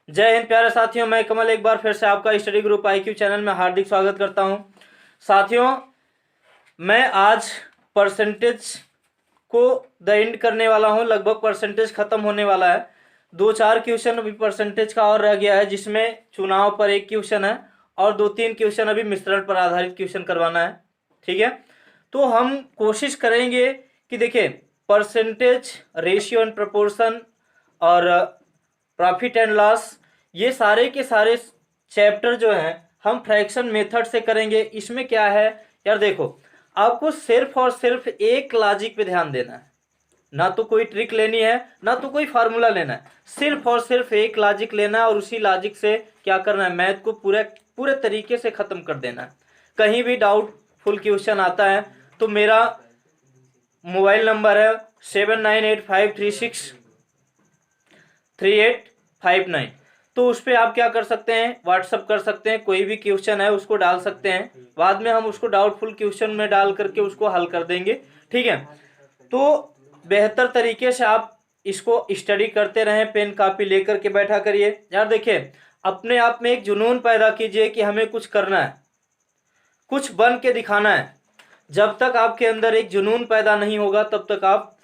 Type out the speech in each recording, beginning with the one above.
जय हिंद प्यारे साथियों, मैं कमल एक बार फिर से आपका स्टडी ग्रुप आईक्यू चैनल में हार्दिक स्वागत करता हूं। साथियों, मैं आज परसेंटेज को द एंड करने वाला हूं। लगभग परसेंटेज खत्म होने वाला है। 2-4 क्वेश्चन अभी परसेंटेज का और रह गया है, जिसमें चुनाव पर एक क्वेश्चन है और 2-3 क्वेश्चन अभी मिश्रण पर आधारित क्वेश्चन करवाना है। ठीक है, तो हम कोशिश करेंगे कि देखिए परसेंटेज, रेशियो एंड प्रोपोर्शन और प्रॉफिट एंड लॉस, ये सारे के सारे चैप्टर जो हैं हम फ्रैक्शन मेथड से करेंगे। इसमें क्या है यार, देखो आपको सिर्फ और सिर्फ एक लॉजिक पे ध्यान देना है, ना तो कोई ट्रिक लेनी है ना तो कोई फार्मूला लेना है। सिर्फ और सिर्फ एक लॉजिक लेना है और उसी लॉजिक से क्या करना है, मैथ को पूरे पूरे तरीके से खत्म कर देना है। कहीं भी डाउटफुल क्वेश्चन आता है तो मेरा मोबाइल नंबर है 7985363859। तो उस पर आप क्या कर सकते हैं, व्हाट्सअप कर सकते हैं, कोई भी क्वेश्चन है उसको डाल सकते हैं। बाद में हम उसको डाउटफुल क्वेश्चन में डाल करके उसको हल कर देंगे। ठीक है, तो बेहतर तरीके से आप इसको स्टडी करते रहें, पेन कापी लेकर के बैठा करिए। यार देखिए, अपने आप में एक जुनून पैदा कीजिए कि हमें कुछ करना है, कुछ बन के दिखाना है। जब तक आपके अंदर एक जुनून पैदा नहीं होगा तब तक आप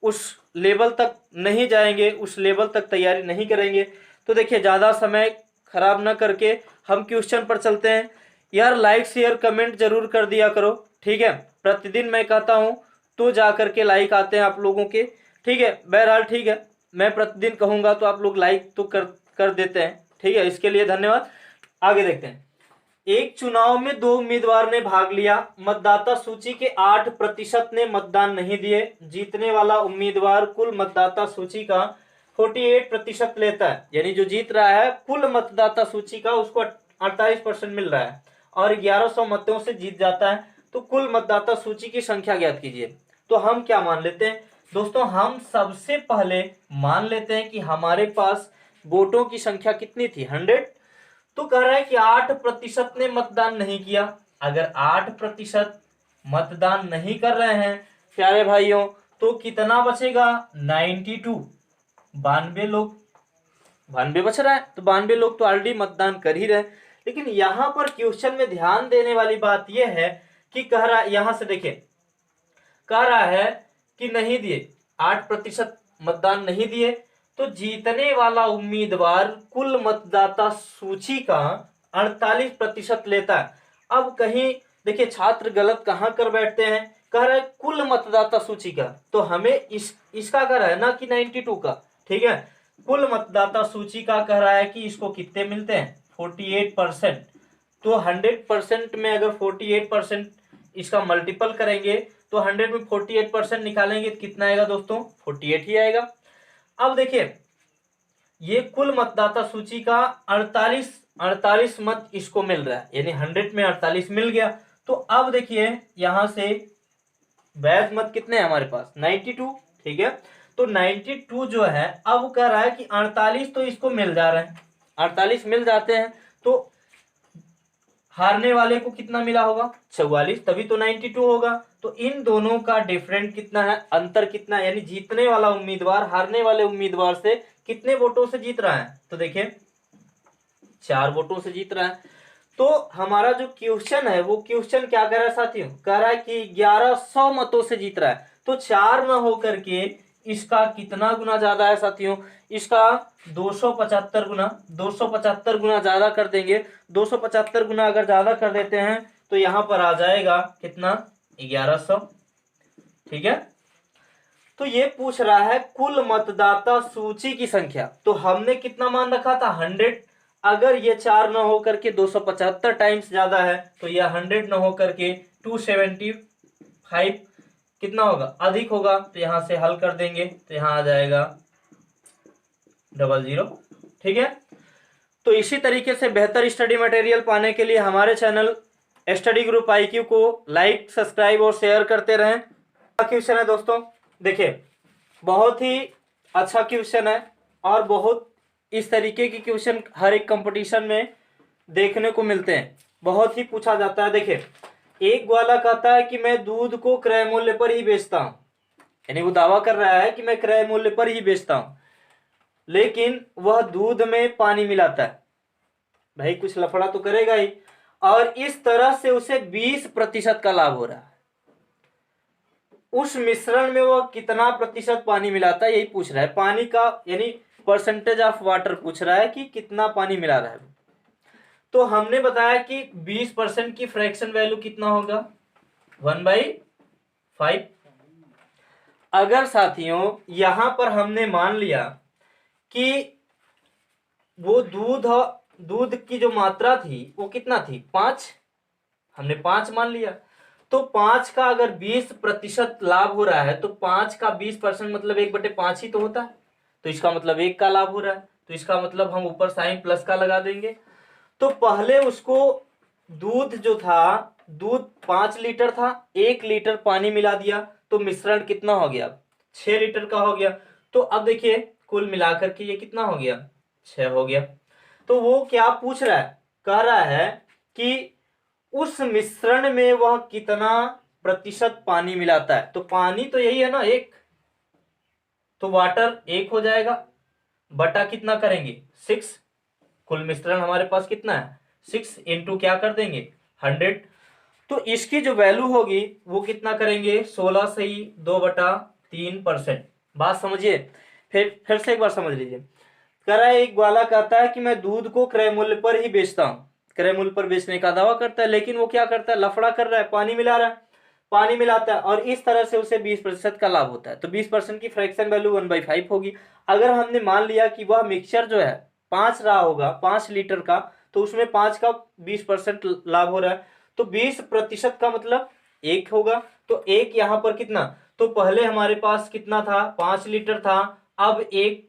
उस लेवल तक नहीं जाएंगे, उस लेवल तक तैयारी नहीं करेंगे। तो देखिए, ज़्यादा समय खराब ना करके हम क्वेश्चन पर चलते हैं। यार लाइक शेयर कमेंट जरूर कर दिया करो। ठीक है, प्रतिदिन मैं कहता हूँ तो जा करके लाइक आते हैं आप लोगों के। ठीक है, बहरहाल ठीक है, मैं प्रतिदिन कहूँगा तो आप लोग लाइक तो कर देते हैं। ठीक है, इसके लिए धन्यवाद। आगे देखते हैं। एक चुनाव में 2 उम्मीदवार ने भाग लिया। मतदाता सूची के 8% ने मतदान नहीं दिए। जीतने वाला उम्मीदवार कुल मतदाता सूची का 48% लेता है, यानी जो जीत रहा है कुल मतदाता सूची का उसको 48% मिल रहा है और 1100 मतों से जीत जाता है। तो कुल मतदाता सूची की संख्या ज्ञात कीजिए। तो हम क्या मान लेते हैं दोस्तों, हम सबसे पहले मान लेते हैं कि हमारे पास वोटों की संख्या कितनी थी, 100। तो कह रहा है कि 8% ने मतदान नहीं किया। अगर 8% मतदान नहीं कर रहे हैं प्यारे भाइयों, तो कितना बचेगा, 92। 92 लोग, 92 बच रहा है। तो 92 लोग तो ऑलरेडी मतदान कर ही रहे। लेकिन यहां पर क्वेश्चन में ध्यान देने वाली बात यह है कि कह रहा, यहां से देखिए, कह रहा है कि नहीं दिए, 8% मतदान नहीं दिए। तो जीतने वाला उम्मीदवार कुल मतदाता सूची का 48% लेता है। अब कहीं देखिए छात्र गलत कहां कर बैठते हैं, कह रहा है कुल मतदाता सूची का, तो हमें इसका कह रहा है ना कि 92 का। ठीक है, कुल मतदाता सूची का कह रहा है कि इसको कितने मिलते हैं, 48%। तो 100% में अगर 48% इसका मल्टीपल करेंगे तो 100 में 48% निकालेंगे तो कितना आएगा दोस्तों, 48 ही आएगा। अब देखिए, ये कुल मतदाता सूची का 48 मत इसको मिल रहा है, यानी 100 में 48 मिल गया। तो अब देखिए यहां से वैध मत कितने हैं हमारे पास, 92। ठीक है, तो 92 जो है, अब कह रहा है कि 48 तो इसको मिल जा रहे हैं, 48 मिल जाते हैं। तो हारने वाले को कितना मिला होगा, 44, तभी तो 92 होगा। तो इन दोनों का डिफरेंट कितना है, अंतर कितना है, यानी जीतने वाला उम्मीदवार हारने वाले उम्मीदवार से कितने वोटों से जीत रहा है, तो देखिए 4 वोटों से जीत रहा है। तो हमारा जो क्वेश्चन है वो क्वेश्चन क्या कर रहा है साथियों, कह रहा है कि 1100 मतों से जीत रहा है। तो 4 न होकर के इसका कितना गुना ज्यादा है साथियों, इसका 275 गुना, 275 गुना ज्यादा कर देंगे। 275 गुना अगर ज्यादा कर देते हैं तो यहां पर आ जाएगा कितना, 1100। ठीक है, तो ये पूछ रहा है कुल मतदाता सूची की संख्या। तो हमने कितना मान रखा था, 100। अगर ये 4 न होकर के 275 टाइम्स ज्यादा है तो यह 100 न होकर के 275 कितना होगा, अधिक होगा। तो यहां से हल कर देंगे तो यहां आ जाएगा 00। ठीक है, तो इसी तरीके से बेहतर स्टडी मटेरियल पाने के लिए हमारे चैनल स्टडी ग्रुप आईक्यू को लाइक, सब्सक्राइब और शेयर करते रहें। क्वेश्चन है दोस्तों, देखिए बहुत ही अच्छा क्वेश्चन है और बहुत इस तरीके की क्वेश्चन हर एक कंपटीशन में देखने को मिलते हैं, बहुत ही पूछा जाता है। देखिए, एक ग्वाला कहता है कि मैं दूध को क्रय मूल्य पर ही बेचता हूं, यानी वो दावा कर रहा है कि मैं क्रय मूल्य पर ही बेचता हूं। लेकिन वह दूध में पानी मिलाता है, भाई कुछ लफड़ा तो करेगा ही, और इस तरह से उसे 20% का लाभ हो रहा है। उस मिश्रण में वह कितना प्रतिशत पानी मिलाता है यही पूछ रहा है, पानी का यानी परसेंटेज ऑफ वाटर पूछ रहा है कि कितना पानी मिला रहा है। तो हमने बताया कि 20% की फ्रैक्शन वैल्यू कितना होगा, 1/5। अगर साथियों यहां पर हमने मान लिया कि वो दूध की जो मात्रा थी वो कितना थी, 5, हमने 5 मान लिया, तो 5 का अगर 20% लाभ हो रहा है तो 5 का 20% मतलब 1/5 ही तो होता है, तो इसका मतलब 1 का लाभ हो रहा है, तो इसका मतलब हम ऊपर साइन प्लस का लगा देंगे। तो पहले उसको दूध जो था, दूध 5 लीटर था, 1 लीटर पानी मिला दिया, तो मिश्रण कितना हो गया, 6 लीटर का हो गया। तो अब देखिए कुल मिलाकर के ये कितना हो गया, 6 हो गया। तो वो क्या पूछ रहा है, कह रहा है कि उस मिश्रण में वह कितना प्रतिशत पानी मिलाता है, तो पानी तो यही है ना 1, तो वाटर 1 हो जाएगा, बटा कितना करेंगे 6, कुल मिश्रण हमारे पास कितना है 6 इंटू क्या कर देंगे 100, तो इसकी जो वैल्यू होगी वो कितना करेंगे 16 से ही 2/3%। बात समझिए, फिर से एक बार समझ लीजिए। कह रहा है एक ग्वाला कहता है कि मैं दूध को क्रय मूल्य पर ही बेचता हूं, क्रय मूल्य पर बेचने का दावा करता है, लेकिन वो क्या करता है, लफड़ा कर रहा है, पानी मिला रहा है, पानी मिलाता है, और इस तरह से उसे 20% का लाभ होता है। तो 20% की फ्रैक्शन वैल्यू 1/5 होगी। अगर हमने मान लिया कि वह मिक्सचर जो है 5 रहा होगा, 5 लीटर का, तो उसमें 5 का 20% लाभ हो रहा है, तो 20% का मतलब 1 होगा, तो 1 यहाँ पर कितना, तो पहले हमारे पास कितना था 5 लीटर था, अब एक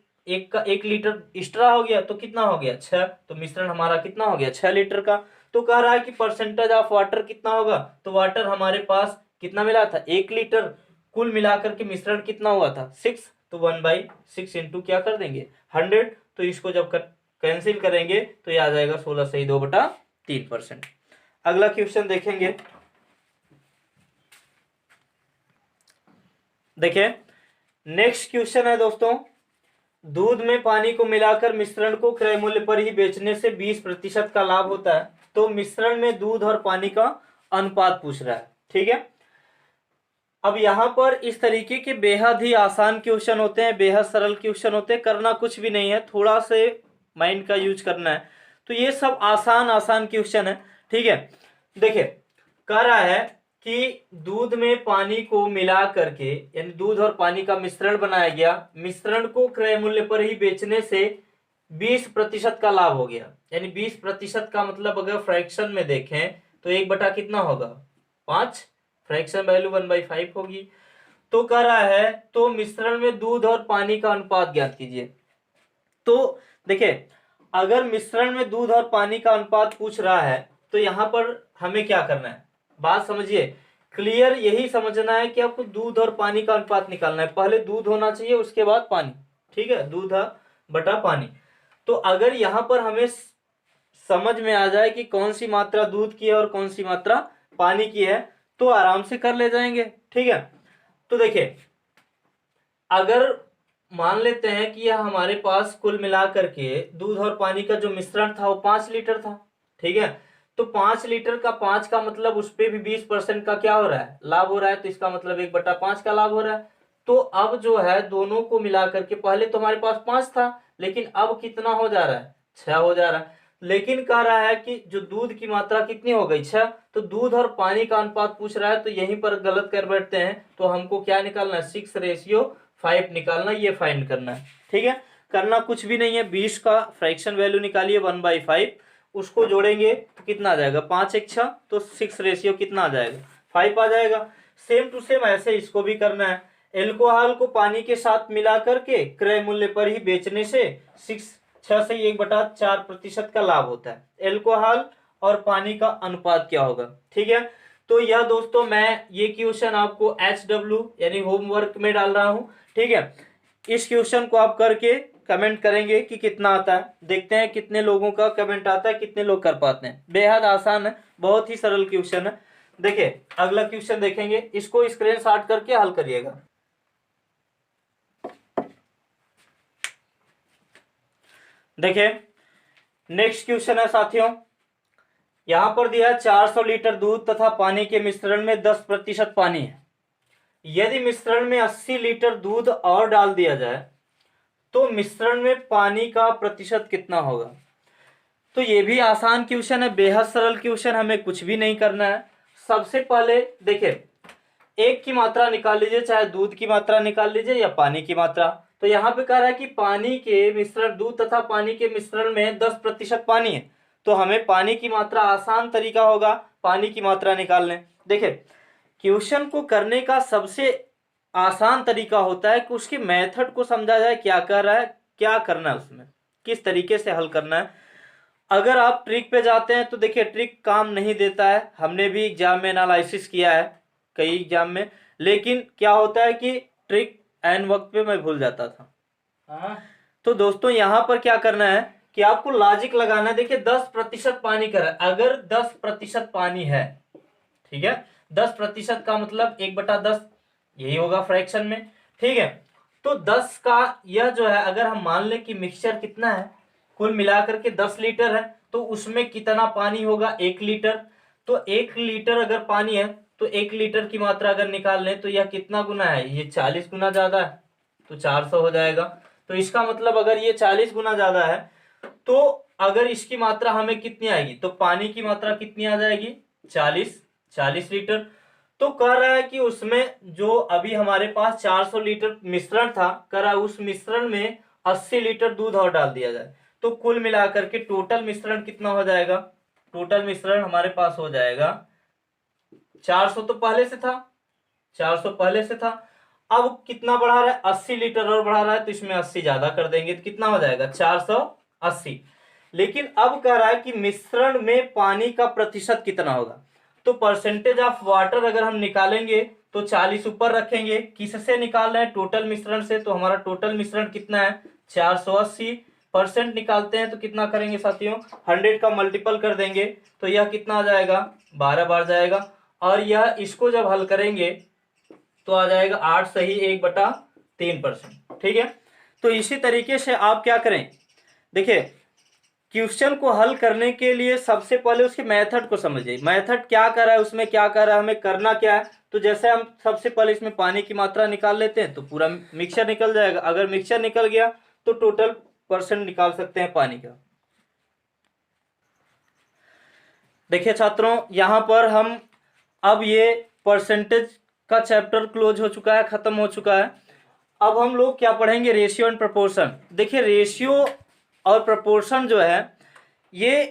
का 1 लीटर एक्स्ट्रा हो गया, तो कितना हो गया 6, तो मिश्रण हमारा कितना हो गया 6 लीटर का। तो कह रहा है कि परसेंटेज ऑफ वाटर कितना होगा, तो वाटर हमारे पास कितना मिला था 1 लीटर, कुल मिलाकर के मिश्रण कितना हुआ था 6, तो 1/6 इंटू क्या कर देंगे 100, तो इसको जब कैंसिल करेंगे तो ये आ जाएगा 16 से ही 2/3%। अगला क्वेश्चन देखेंगे, देखिए नेक्स्ट क्वेश्चन है दोस्तों, दूध में पानी को मिलाकर मिश्रण को क्रय मूल्य पर ही बेचने से 20% का लाभ होता है। तो मिश्रण में दूध और पानी का अनुपात पूछ रहा है, ठीक है। अब यहां पर इस तरीके के बेहद ही आसान क्वेश्चन होते हैं, बेहद सरल क्वेश्चन होते हैं, करना कुछ भी नहीं है, थोड़ा से माइंड का यूज करना है। तो ये सब आसान आसान क्वेश्चन है, ठीक है। देखिए कह रहा है कि दूध में पानी को मिला करके, यानी दूध और पानी का मिश्रण बनाया गया, मिश्रण को क्रय मूल्य पर ही बेचने से 20% का लाभ हो गया, यानी 20% का मतलब अगर फ्रैक्शन में देखें तो 1 बटा कितना होगा 5, फ्रैक्शन वैल्यू 1/5 होगी। तो कह रहा है तो मिश्रण में दूध और पानी का अनुपात ज्ञात कीजिए। तो देखिए अगर मिश्रण में दूध और पानी का अनुपात पूछ रहा है तो यहां पर हमें क्या करना है, बात समझिए, क्लियर यही समझना है कि आपको दूध और पानी का अनुपात निकालना है, पहले दूध होना चाहिए उसके बाद पानी, ठीक है, दूध बटा पानी। तो अगर यहां पर हमें समझ में आ जाए कि कौन सी मात्रा दूध की है और कौन सी मात्रा पानी की है तो आराम से कर ले जाएंगे, ठीक है। तो देखिए अगर मान लेते हैं कि यह हमारे पास कुल मिलाकर के दूध और पानी का जो मिश्रण था वो 5 लीटर था, ठीक है। तो 5 लीटर का 5 का मतलब उस पर भी 20% का क्या हो रहा है लाभ हो रहा है, तो इसका मतलब 1/5 का लाभ हो रहा है। तो अब जो है दोनों को मिलाकर के, पहले तो हमारे पास 5 था लेकिन अब कितना हो जा रहा है 6 हो जा रहा है, लेकिन कह रहा है कि जो दूध की मात्रा कितनी हो गई 6, तो दूध और पानी का अनुपात पूछ रहा है, तो यहीं पर गलत कर बैठते हैं, तो हमको क्या निकालना है 6:5 निकालना, ये फाइंड करना है, ठीक है। करना कुछ भी नहीं है, 20 का फ्रैक्शन वैल्यू निकालिए 1/5, उसको जोड़ेंगे तो कितना आ जाएगा 5 एक 6, तो 6 कितना आ जाएगा 5 आ जाएगा। सेम टू सेम ऐसे इसको भी करना है, एल्कोहल को पानी के साथ मिला करके क्रय मूल्य पर ही बेचने से 6 से 1/4% का लाभ होता है। एल्कोहल और पानी का अनुपात क्या होगा, ठीक है। तो यह दोस्तों मैं ये क्वेश्चन आपको HW यानी होमवर्क में डाल रहा हूं, ठीक है। इस क्वेश्चन को आप करके कमेंट करेंगे कि कितना आता है, देखते हैं कितने लोगों का कमेंट आता है, कितने लोग कर पाते हैं। बेहद आसान है, बहुत ही सरल क्वेश्चन है। देखिए अगला क्वेश्चन देखेंगे, इसको स्क्रीनशॉट करके हल करिएगा। देखिए नेक्स्ट क्वेश्चन है साथियों, यहां पर दिया 400 लीटर दूध तथा पानी के मिश्रण में 10% पानी है। यदि मिश्रण में 80 लीटर दूध और डाल दिया जाए तो मिश्रण में पानी का प्रतिशत कितना होगा। तो ये भी आसान क्वेश्चन है, बेहद सरल क्वेश्चन, हमें कुछ भी नहीं करना है। सबसे पहले देखिए एक की मात्रा निकाल लीजिए, चाहे दूध की मात्रा निकाल लीजिए या पानी की मात्रा। तो यहाँ पे कह रहा है कि पानी के मिश्रण, दूध तथा पानी के मिश्रण में 10% पानी है, तो हमें पानी की मात्रा, आसान तरीका होगा पानी की मात्रा निकालने। देखिए क्वेश्चन को करने का सबसे आसान तरीका होता है कि उसके मेथड को समझा जाए, क्या कर रहा है, क्या करना है, उसमें किस तरीके से हल करना है। अगर आप ट्रिक पे जाते हैं तो देखिए ट्रिक काम नहीं देता है, हमने भी एग्जाम में एनालिसिस किया है कई एग्जाम में, लेकिन क्या होता है कि ट्रिक एन वक्त पे मैं भूल जाता था। तो दोस्तों यहाँ पर क्या करना है कि आपको लॉजिक लगाना है। देखिए 10% पानी का, अगर 10% पानी है, ठीक है, 10% का मतलब 1/10 यही होगा फ्रैक्शन में, ठीक है। तो 10 का यह जो है, अगर हम मान लें कि मिक्सचर कितना है, कुल मिलाकर के 10 लीटर है, तो उसमें कितना पानी होगा, 1 लीटर। तो 1 लीटर अगर पानी है तो 1 लीटर की मात्रा अगर निकाल लें तो यह कितना गुना है, ये 40 गुना ज्यादा है, तो 400 हो जाएगा। तो इसका मतलब अगर ये 40 गुना ज्यादा है तो अगर इसकी मात्रा हमें कितनी आएगी, तो पानी की मात्रा कितनी आ जाएगी, 40 लीटर। तो कह रहा है कि उसमें जो अभी हमारे पास 400 लीटर मिश्रण था, कह रहा है उस मिश्रण में 80 लीटर दूध और डाल दिया जाए, तो कुल मिलाकर के टोटल मिश्रण कितना हो जाएगा। टोटल मिश्रण हमारे पास हो जाएगा 400, तो पहले से था 400 पहले से था, अब कितना बढ़ा रहा है, 80 लीटर और बढ़ा रहा है, तो इसमें 80 ज्यादा कर देंगे तो कितना हो जाएगा, 480। लेकिन अब कह रहा है कि मिश्रण में पानी का प्रतिशत कितना होगा। तो परसेंटेज ऑफ वाटर अगर हम निकालेंगे तो 40 ऊपर रखेंगे, किससे निकाल रहे हैं, टोटल मिश्रण से। तो हमारा टोटल मिश्रण कितना है, 480, परसेंट निकालते हैं तो कितना करेंगे साथियों, 100 का मल्टीपल कर देंगे, तो यह कितना आ जाएगा, 12 बार जाएगा। और यह इसको जब हल करेंगे तो आ जाएगा 8 सही 1/3%, ठीक है। तो इसी तरीके से आप क्या करें, देखिए क्वेश्चन को हल करने के लिए सबसे पहले उसके मेथड को समझिए, मेथड क्या कर रहा है, उसमें क्या कर रहा है, हमें करना क्या है। तो जैसे हम सबसे पहले इसमें पानी की मात्रा निकाल लेते हैं तो पूरा मिक्सचर निकल जाएगा, अगर मिक्सचर निकल गया तो टोटल परसेंट निकाल सकते हैं पानी का। देखिए छात्रों यहाँ पर हम अब ये परसेंटेज का चैप्टर क्लोज हो चुका है, खत्म हो चुका है। अब हम लोग क्या पढ़ेंगे, रेशियो एंड प्रपोर्शन। देखिए रेशियो और प्रपोर्शन जो है ये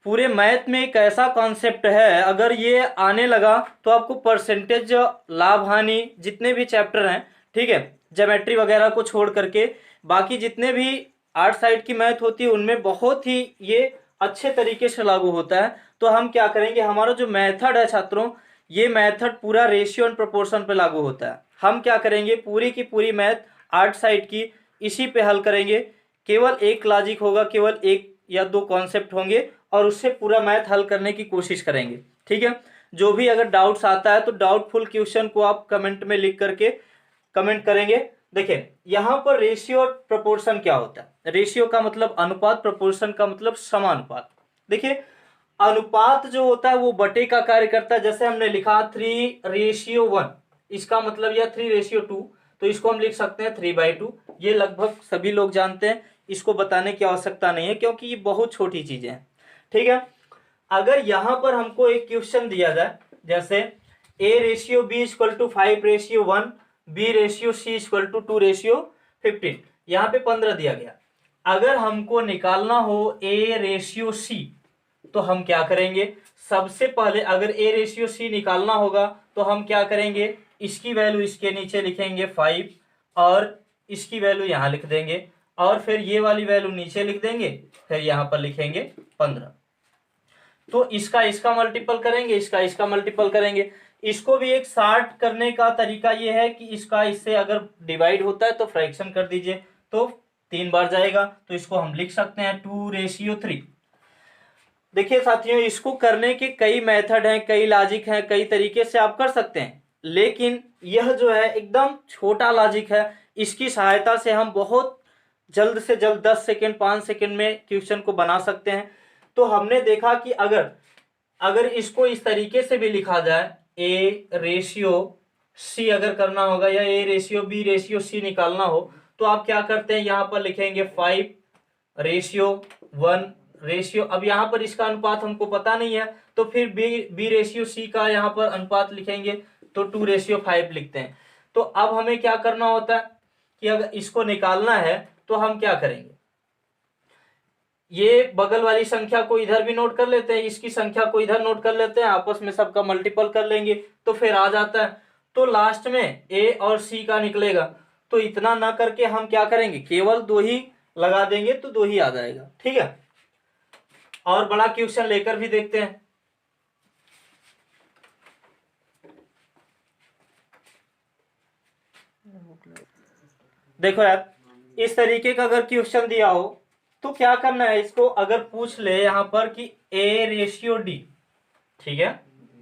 पूरे मैथ में एक ऐसा कॉन्सेप्ट है, अगर ये आने लगा तो आपको परसेंटेज, लाभ हानि, जितने भी चैप्टर हैं, ठीक है, ज्योमेट्री वगैरह को छोड़ करके बाकी जितने भी आर्ट साइड की मैथ होती है उनमें बहुत ही ये अच्छे तरीके से लागू होता है। तो हम क्या करेंगे, हमारा जो मेथड है छात्रों, ये मेथड पूरा रेशियो एंड प्रोपोर्शन पे लागू होता है। हम क्या करेंगे, पूरी की पूरी मैथ आर्ट साइड की इसी पे हल करेंगे। केवल एक लॉजिक होगा, केवल एक या दो कॉन्सेप्ट होंगे और उससे पूरा मैथ हल करने की कोशिश करेंगे, ठीक है। जो भी अगर डाउट्स आता है तो डाउटफुल क्वेश्चन को आप कमेंट में लिख करके कमेंट करेंगे। देखिए यहाँ पर रेशियो और प्रोपोर्शन क्या होता है, रेशियो का मतलब अनुपात, प्रोपोर्शन का मतलब समानुपात। देखिए अनुपात जो होता है वो बटे का कार्य करता है, जैसे हमने लिखा 3:1, इसका मतलब यह 3:2, तो इसको हम लिख सकते हैं 3/2। ये लगभग सभी लोग जानते हैं, इसको बताने की आवश्यकता नहीं है क्योंकि ये बहुत छोटी चीजें हैं, ठीक है। अगर यहाँ पर हमको एक क्वेश्चन दिया जाए, जैसे A/B = 5:1, B/C = 2:15, यहाँ पे 15 दिया गया। अगर हमको निकालना हो A/C, तो हम क्या करेंगे, सबसे पहले अगर A/C निकालना होगा तो हम क्या करेंगे, इसकी वैल्यू इसके नीचे लिखेंगे 5 और इसकी वैल्यू यहाँ लिख देंगे, और फिर ये वाली वैल्यू नीचे लिख देंगे, फिर यहाँ पर लिखेंगे 15। तो इसका मल्टीपल करेंगे, इसका मल्टीपल करेंगे। इसको भी एक शार्ट करने का तरीका ये है कि इसका इससे अगर डिवाइड होता है तो फ्रैक्शन कर दीजिए, तो 3 बार जाएगा, तो इसको हम लिख सकते हैं 2:3। देखिए साथियों इसको करने के कई मेथड हैं, कई लॉजिक हैं, कई तरीके से आप कर सकते हैं, लेकिन यह जो है एकदम छोटा लॉजिक है, इसकी सहायता से हम बहुत जल्द से जल्द 10 सेकेंड 5 सेकेंड में क्वेश्चन को बना सकते हैं। तो हमने देखा कि अगर अगर इसको इस तरीके से भी लिखा जाए, ए रेशियो सी अगर करना होगा या A ratio B ratio C निकालना हो, तो आप क्या करते हैं, यहां पर लिखेंगे 5:1 रेशियो। अब यहां पर इसका अनुपात हमको पता नहीं है, तो फिर बी रेशियो सी का यहां पर अनुपात लिखेंगे, तो 2:5 लिखते हैं। तो अब हमें क्या करना होता है कि अगर इसको निकालना है तो हम क्या करेंगे, ये बगल वाली संख्या को इधर भी नोट कर लेते हैं, इसकी संख्या को इधर नोट कर लेते हैं, आपस में सबका मल्टीपल कर लेंगे तो फिर आ जाता है। तो लास्ट में ए और सी का निकलेगा, तो इतना ना करके हम क्या करेंगे, केवल 2 ही लगा देंगे तो 2 ही आ जाएगा। ठीक है, और बड़ा क्वेश्चन लेकर भी देखते हैं। देखो यार, इस तरीके का अगर क्वेश्चन दिया हो तो क्या करना है, इसको अगर पूछ ले यहां पर कि ए रेशियो डी, ठीक है,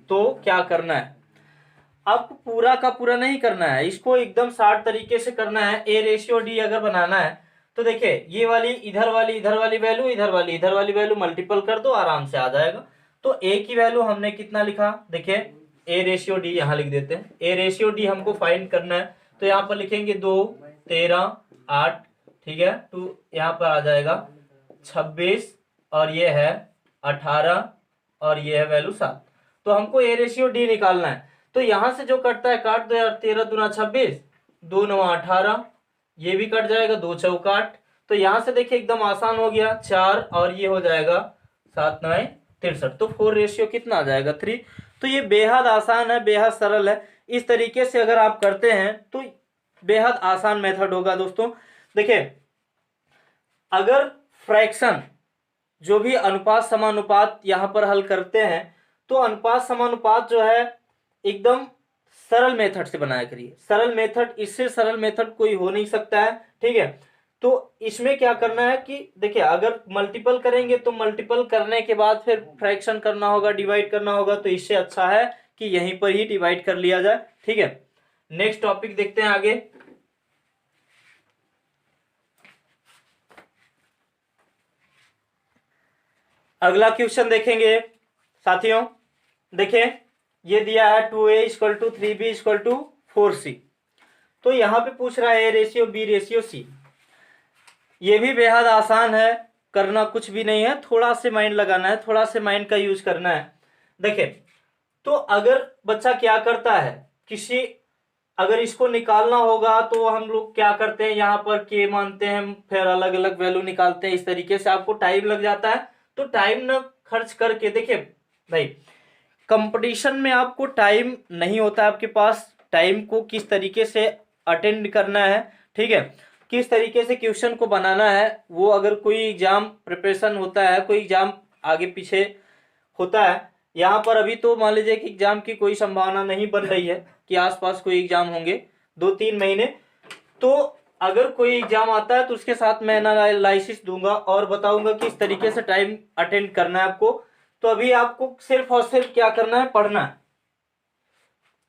तो क्या करना है, अब पूरा का पूरा नहीं करना है, इसको एकदम शार्ट तरीके से करना है। ए रेशियो डी अगर बनाना है तो देखिए, ये वाली इधर वाली वैल्यू, इधर वाली वैल्यू मल्टीपल कर दो, आराम से आ जाएगा। तो ए की वैल्यू हमने कितना लिखा, देखिए ए रेशियो डी यहां लिख देते हैं। ए रेशियो डी हमको फाइंड करना है, तो यहां पर लिखेंगे 2, 13, 8, ठीक है, तो यहां पर आ जाएगा 26, और ये है 18, और ये है वैल्यू 7। तो हमको ए रेशियो डी निकालना है, तो यहां से जो कटता है काट दो यार, 13 दूना 26, 2 9 18, ये भी कट जाएगा, 2 चौक 8। तो यहां से देखिए एकदम आसान हो गया, 4 और ये हो जाएगा 7 9 63, तो 4 रेशियो कितना आ जाएगा, 3। तो ये बेहद आसान है, बेहद सरल है। इस तरीके से अगर आप करते हैं तो बेहद आसान मेथड होगा दोस्तों। देखिए, अगर फ्रैक्शन जो भी अनुपात समानुपात यहां पर हल करते हैं, तो अनुपात समानुपात जो है एकदम सरल मेथड से बनाया करिए। सरल मेथड, इससे सरल मेथड कोई हो नहीं सकता है। ठीक है, तो इसमें क्या करना है कि देखिए, अगर मल्टीपल करेंगे तो मल्टीपल करने के बाद फिर फ्रैक्शन करना होगा, डिवाइड करना होगा, तो इससे अच्छा है कि यहीं पर ही डिवाइड कर लिया जाए। ठीक है, नेक्स्ट टॉपिक देखते हैं आगे। अगला क्वेश्चन देखेंगे साथियों। देखिए, ये दिया है 2a = 3b = 4c। तो यहां पे पूछ रहा है A ratio B ratio C. ये भी बेहद आसान है, करना कुछ भी नहीं है, थोड़ा से माइंड लगाना है, थोड़ा से माइंड का यूज करना है। देखिए, तो अगर बच्चा क्या करता है, किसी अगर इसको निकालना होगा तो हम लोग क्या करते हैं, यहाँ पर के मानते हैं, फिर अलग अलग वैल्यू निकालते हैं। इस तरीके से आपको टाइम लग जाता है, तो टाइम न खर्च करके, देखिए भाई, कंपटीशन में आपको टाइम नहीं होता, आपके पास टाइम को किस तरीके से अटेंड करना है, ठीक है, किस तरीके से क्वेश्चन को बनाना है, वो अगर कोई एग्जाम प्रिपरेशन होता है, कोई एग्जाम आगे पीछे होता है, यहाँ पर अभी तो मान लीजिए कि एग्जाम की कोई संभावना नहीं बन रही है कि आसपास कोई एग्जाम होंगे 2-3 महीने, तो अगर कोई एग्जाम आता है तो उसके साथ मैं एनालिसिस दूंगा और बताऊंगा कि इस तरीके से टाइम अटेंड करना है आपको। तो अभी आपको सिर्फ और सिर्फ क्या करना है, पढ़ना है।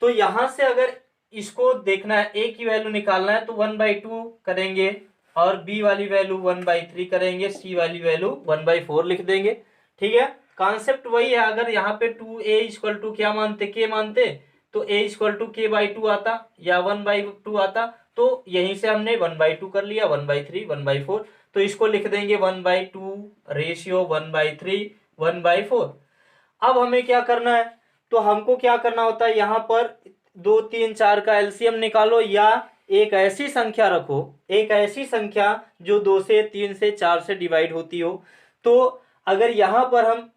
तो यहां से अगर इसको देखना है, ए की वैल्यू निकालना है, तो 1/2 करेंगे, और बी वाली वैल्यू 1/3 करेंगे, सी वाली वैल्यू 1/4 लिख देंगे। ठीक है, कॉन्सेप्ट वही है। अगर यहाँ पे 2a = क्या मानते, के मानते, तो a = k/2 आता या 1/2 आता, तो यहीं से हमने 1/2 कर लिया, 1/3 1/4, तो इसको लिख देंगे 1/2 रेशियो 1/3 1/4। अब हमें क्या करना है, तो हमको क्या करना होता है, यहाँ पर 2 3 4 का एलसीएम निकालो, या एक ऐसी संख्या रखो, एक ऐसी संख्या जो 2 से 3 से 4 से डिवाइड होती हो। तो अगर यहाँ पर हम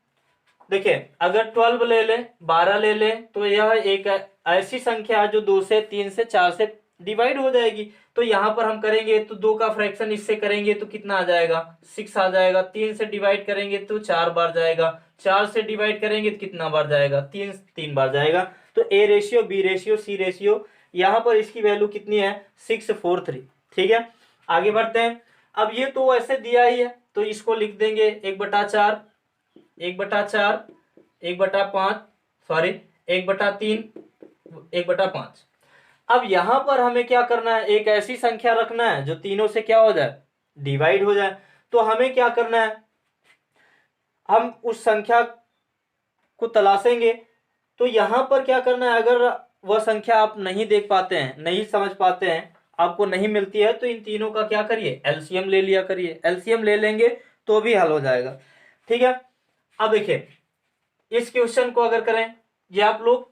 देखिए, अगर 12 ले लें, 12 ले लें, तो यह एक ऐसी संख्या जो 2 से 3 से 4 से डिवाइड हो जाएगी। तो यहाँ पर हम करेंगे तो 2 का फ्रैक्शन इससे करेंगे तो कितना आ जाएगा, 6 आ जाएगा। 3 से डिवाइड करेंगे तो 4 बार जाएगा, 4 से डिवाइड करेंगे तो कितना बार जाएगा, 3 बार जाएगा। तो A ratio B ratio C ratio, यहाँ पर इसकी वैल्यू कितनी है, 643। ठीक है, आगे बढ़ते हैं। अब ये तो ऐसे दिया ही है, तो इसको लिख देंगे 1/4 1/4 1/5, सॉरी 1/3 1/5। अब यहां पर हमें क्या करना है, एक ऐसी संख्या रखना है जो तीनों से क्या हो जाए, डिवाइड हो जाए। तो हमें क्या करना है, हम उस संख्या को तलाशेंगे। तो यहाँ पर क्या करना है, अगर वह संख्या आप नहीं देख पाते हैं, नहीं समझ पाते हैं, आपको नहीं मिलती है, तो इन तीनों का क्या करिए, एलसीएम ले लिया करिए। एलसीएम ले लेंगे तो भी हल हो जाएगा। ठीक है, अब देखिए इस क्वेश्चन को अगर करें, ये आप लोग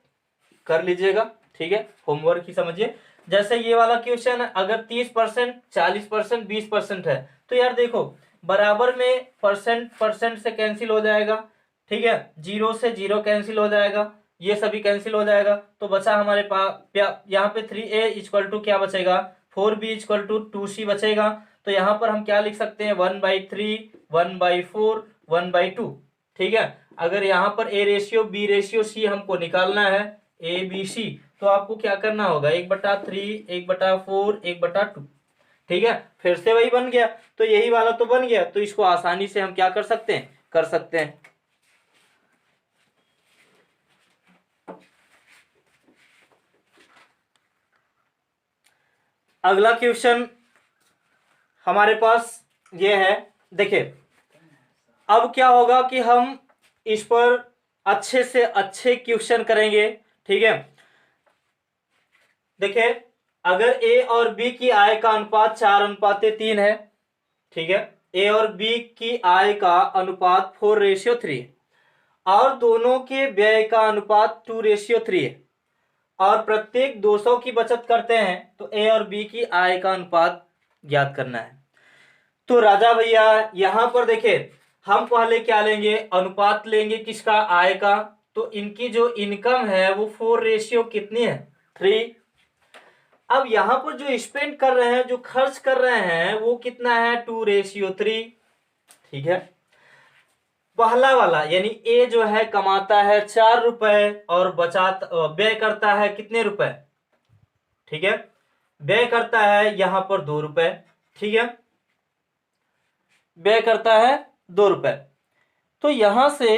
कर लीजिएगा, ठीक है, होमवर्क ही समझिए। जैसे ये वाला क्वेश्चन है, अगर 30%, 40%, 20% है, तो यार देखो बराबर में परसेंट परसेंट से कैंसिल हो जाएगा, ठीक है, 0 से 0 कैंसिल हो जाएगा, ये सभी कैंसिल हो जाएगा। तो बचा हमारे पास यहाँ पे 3a इक्वल टू क्या बचेगा, 4b इक्वल टू 2c बचेगा। तो यहाँ पर हम क्या लिख सकते हैं, 1/3, 1/4, 1/2। ठीक है, अगर यहाँ पर a ratio b ratio c हमको निकालना है, ए बी सी, तो आपको क्या करना होगा, 1/3, 1/4, 1/2। ठीक है, फिर से वही बन गया। तो यही वाला तो बन गया, तो इसको आसानी से हम क्या कर सकते हैं, कर सकते हैं। अगला क्वेश्चन हमारे पास ये है, देखिए अब क्या होगा कि हम इस पर अच्छे से अच्छे क्वेश्चन करेंगे। ठीक है, देखिए अगर ए और बी की आय का अनुपात 4:3 है, ठीक है, ए और बी की आय का अनुपात 4:3 है, और दोनों के व्यय का अनुपात 2:3 है, और प्रत्येक 200 की बचत करते हैं, तो ए और बी की आय का अनुपात ज्ञात करना है। तो राजा भैया यहां पर देखिए हम पहले क्या लेंगे, अनुपात लेंगे किसका, आय का। तो इनकी जो इनकम है वो 4 कितनी है, 3। अब यहां पर जो स्पेंड कर रहे हैं, जो खर्च कर रहे हैं, वो कितना है, 2:3। ठीक है, पहला वाला यानी ए जो है कमाता है 4 रुपए और बचाता व्यय करता है कितने रुपए, ठीक है, व्यय करता है यहां पर 2 रुपए। ठीक है, व्यय करता है 2 रुपए। तो यहां से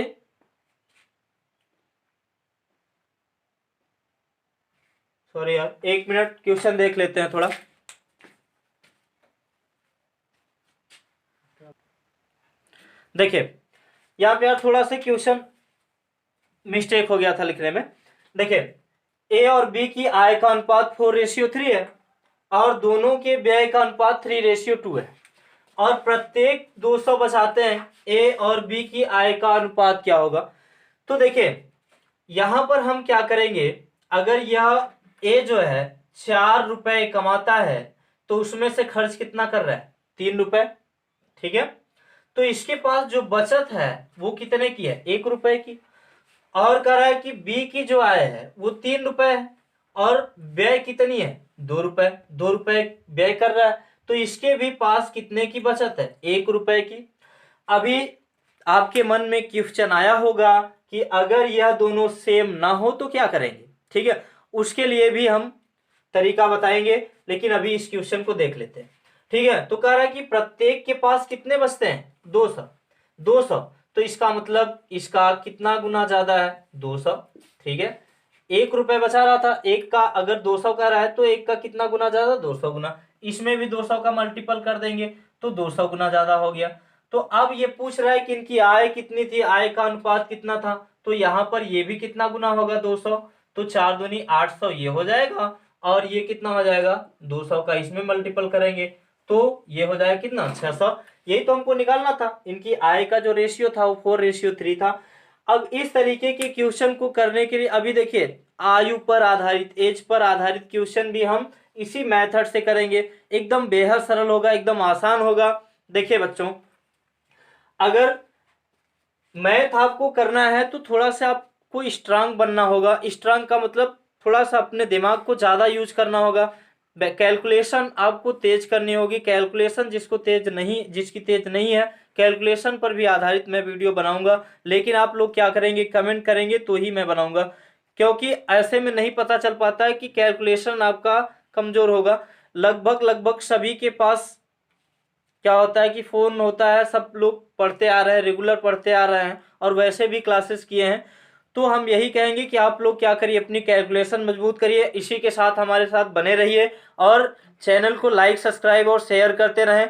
सॉरी यार, 1 मिनट क्वेश्चन देख लेते हैं थोड़ा। देखिए यहाँ पे यार थोड़ा सा क्वेश्चन मिस्टेक हो गया था लिखने में। देखिए ए और बी की आय का अनुपात 4:3 है, और दोनों के व्यय का अनुपात 3:2 है, और प्रत्येक 200 बचाते हैं, ए और बी की आय का अनुपात क्या होगा। तो देखिए यहां पर हम क्या करेंगे, अगर यह ए जो है 4 रुपए कमाता है, तो उसमें से खर्च कितना कर रहा है, 3 रुपए। ठीक है, तो इसके पास जो बचत है वो कितने की है, 1 रुपए की। और कह रहा है कि बी की जो आय है वो 3 रुपए है, और व्यय कितनी है, 2 रुपए। 2 रुपए व्यय कर रहा है, तो इसके भी पास कितने की बचत है, 1 रुपए की। अभी आपके मन में क्वेश्चन आया होगा कि अगर यह दोनों सेम ना हो तो क्या करेंगे। ठीक है, उसके लिए भी हम तरीका बताएंगे, लेकिन अभी इस क्वेश्चन को देख लेते हैं। ठीक है, तो कह रहा है कि प्रत्येक के पास कितने बचते हैं, 200। 200, तो इसका मतलब इसका कितना गुना ज्यादा है, 200। ठीक है, 1 रुपए बचा रहा था, एक का अगर 200 का रहा है तो एक का कितना गुना ज्यादा, 200 गुना। इसमें भी 200 का मल्टीपल कर देंगे तो 200 गुना ज्यादा हो गया। तो अब ये पूछ रहा है कि इनकी आय कितनी थी, आय का अनुपात कितना था, तो यहाँ पर ये भी कितना गुना होगा, 200। तो 4 दूनी 800 ये हो जाएगा, और ये कितना हो जाएगा, 200 का इसमें मल्टीपल करेंगे तो ये हो जाएगा कितना, 600। यही तो हमको निकालना था, इनकी आय का जो रेशियो था वो 4:3 था। अब इस तरीके के क्वेश्चन को करने के लिए अभी देखिए आयु पर आधारित, एज पर आधारित क्वेश्चन भी हम इसी मेथड से करेंगे, एकदम बेहद सरल होगा, एकदम आसान होगा। देखिए बच्चों, अगर मैथ आपको करना है तो थोड़ा सा आपको स्ट्रांग बनना होगा। स्ट्रांग का मतलब थोड़ा सा अपने दिमाग को ज्यादा यूज करना होगा, कैलकुलेशन आपको तेज करनी होगी। कैलकुलेशन जिसकी तेज नहीं है, कैलकुलेशन पर भी आधारित मैं वीडियो बनाऊंगा, लेकिन आप लोग क्या करेंगे, कमेंट करेंगे तो ही मैं बनाऊंगा, क्योंकि ऐसे में नहीं पता चल पाता है कि कैलकुलेशन आपका कमजोर होगा। लगभग सभी के पास क्या होता है कि फोन होता है, सब लोग पढ़ते आ रहे हैं, रेगुलर पढ़ते आ रहे हैं, और वैसे भी क्लासेस किए हैं। तो हम यही कहेंगे कि आप लोग क्या करिए, अपनी कैलकुलेशन मजबूत करिए, इसी के साथ हमारे साथ बने रहिए, और चैनल को लाइक, सब्सक्राइब और शेयर करते रहें।